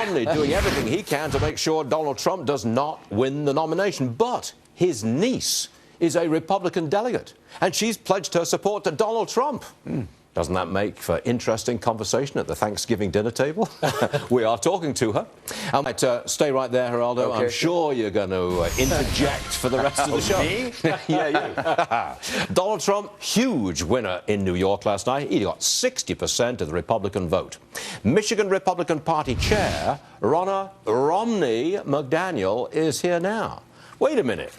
Romney doing everything he can to make sure Donald Trump does not win the nomination. But his niece is a Republican delegate, and she's pledged her support to Donald Trump. Doesn't that make for interesting conversation at the Thanksgiving dinner table? We are talking to her. Stay right there, Geraldo. Okay. I'm sure you're going to interject for the rest of the show. Me? Yeah, you. Donald Trump, huge winner in New York last night. He got 60% of the Republican vote. Michigan Republican Party Chair Romney McDaniel is here now. Wait a minute.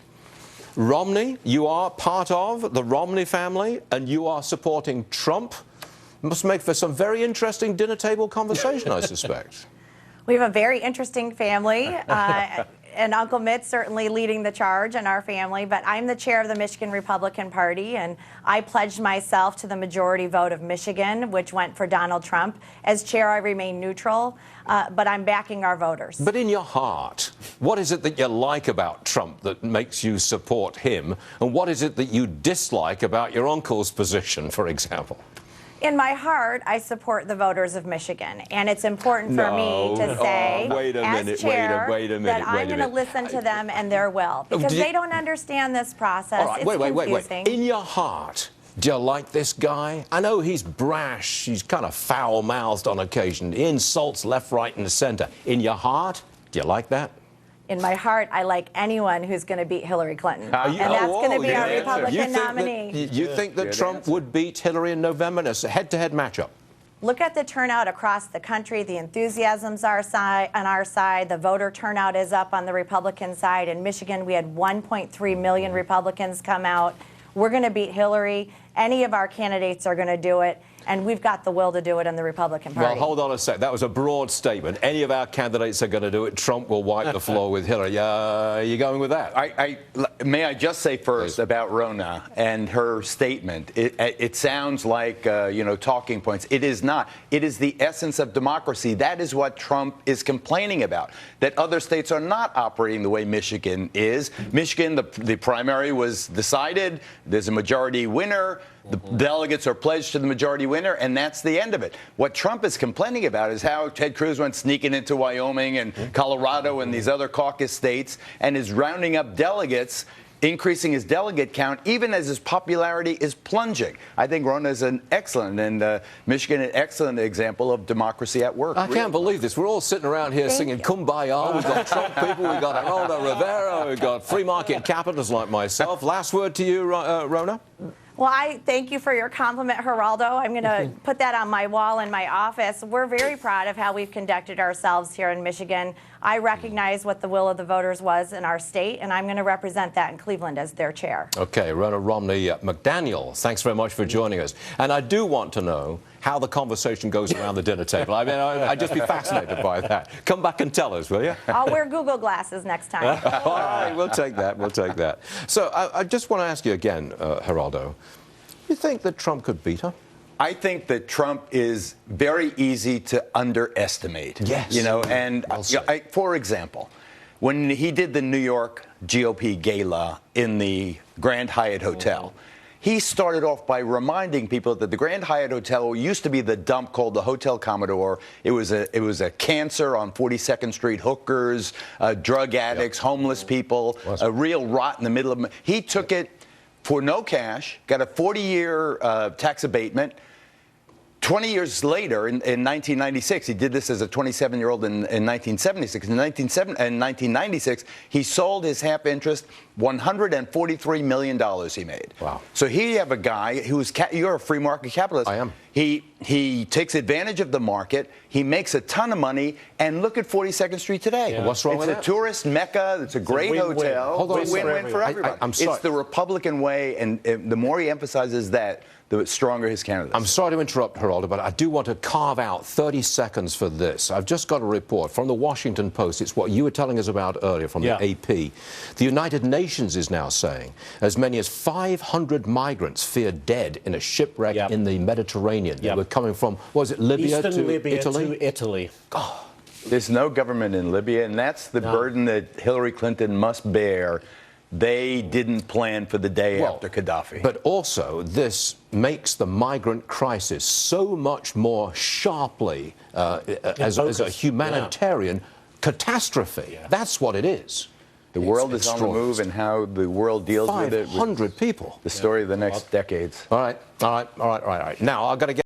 Romney, you are part of the Romney family, and you are supporting Trump. Must make for some very interesting dinner table conversation, I suspect. We have a very interesting family, and Uncle Mitt certainly leading the charge in our family, but I'm the chair of the Michigan Republican Party, and I pledged myself to the majority vote of Michigan, which went for Donald Trump. As chair, I remain neutral, but I'm backing our voters. But in your heart, what is it that you like about Trump that makes you support him, and what is it that you dislike about your uncle's position, for example? In my heart, I support the voters of Michigan, and it's important for me to say, as chair, that I'm going to listen to them and their will, because they don't understand this process. All right, wait. In your heart, do you like this guy? I know he's brash, he's kind of foul-mouthed on occasion. He insults left, right, and center. In your heart, do you like that? In my heart, I like anyone who's going to beat Hillary Clinton. And that's going to be our Republican nominee. You think that Trump would beat Hillary in November in a head-to-head matchup? Look at the turnout across the country. The enthusiasm's on our side. The voter turnout is up on the Republican side. In Michigan, we had 1.3 million Republicans come out. We're going to beat Hillary. Any of our candidates are going to do it. And we've got the will to do it in the Republican Party. Well, hold on a sec. That was a broad statement. Any of our candidates are going to do it. Trump will wipe the floor with Hillary. Are you going with that? May I just say first about Rona and her statement? It sounds like, talking points. It is not. It is the essence of democracy. That is what Trump is complaining about, that other states are not operating the way Michigan is. Michigan, the primary was decided. There's a majority winner. The delegates are pledged to the majority winner, and that's the end of it. What Trump is complaining about is how Ted Cruz went sneaking into Wyoming and Colorado and these other caucus states and is rounding up delegates, increasing his delegate count, even as his popularity is plunging. I think Rona is an excellent, and Michigan an excellent example of democracy at work. I can't believe this. We're all sitting around here singing Kumbaya. We've got Trump people, we've got Geraldo Rivera, we've got free market capitalists like myself. Last word to you, Rona? Well, I thank you for your compliment, Geraldo. I'm going to put that on my wall in my office. We're very proud of how we've conducted ourselves here in Michigan. I recognize what the will of the voters was in our state, and I'm going to represent that in Cleveland as their chair. Okay, Romney McDaniel, thanks very much for joining us. And I do want to know how the conversation goes around the dinner table. I mean, I'd just be fascinated by that. Come back and tell us, will you? I'll wear Google glasses next time. All right, we'll take that. We'll take that. So I just want to ask you again, Geraldo, you think that Trump could beat her? I think that Trump is very easy to underestimate. Yes. For example, when he did the New York GOP gala in the Grand Hyatt Hotel, he started off by reminding people that the Grand Hyatt Hotel used to be the dump called the Hotel Commodore. It was a cancer on 42nd Street, hookers, drug addicts, homeless people, a real rot in the middle of. He took it for no cash, got a 40-year tax abatement. 20 years later, in 1996, he did this as a 27-year-old in 1976. In 1996, he sold his half interest, $143 million he made. Wow. So here you have a guy who's, you're a free market capitalist. I am. He takes advantage of the market. He makes a ton of money. And look at 42nd Street today. Yeah. What's wrong with that? It's a tourist mecca. It's a great hotel. Hold on, win-win for everyone. I'm sorry. It's the Republican way, and the more he emphasizes that, the stronger his candidacy. I'm sorry to interrupt, Geraldo, but I do want to carve out 30 seconds for this. I've just got a report from the Washington Post. It's what you were telling us about earlier from the AP. The United Nations is now saying as many as 500 migrants fear dead in a shipwreck in the Mediterranean. They were coming from, was it Libya Eastern to Libya Italy? to Italy. There's no government in Libya, and that's the burden that Hillary Clinton must bear They didn't plan for the day after Gaddafi. But also, this makes the migrant crisis so much more sharply as a humanitarian catastrophe. That's what it is. The world is on the move, and how the world deals with it. 500 people. The story of the next decades. All right. Now, I've got to get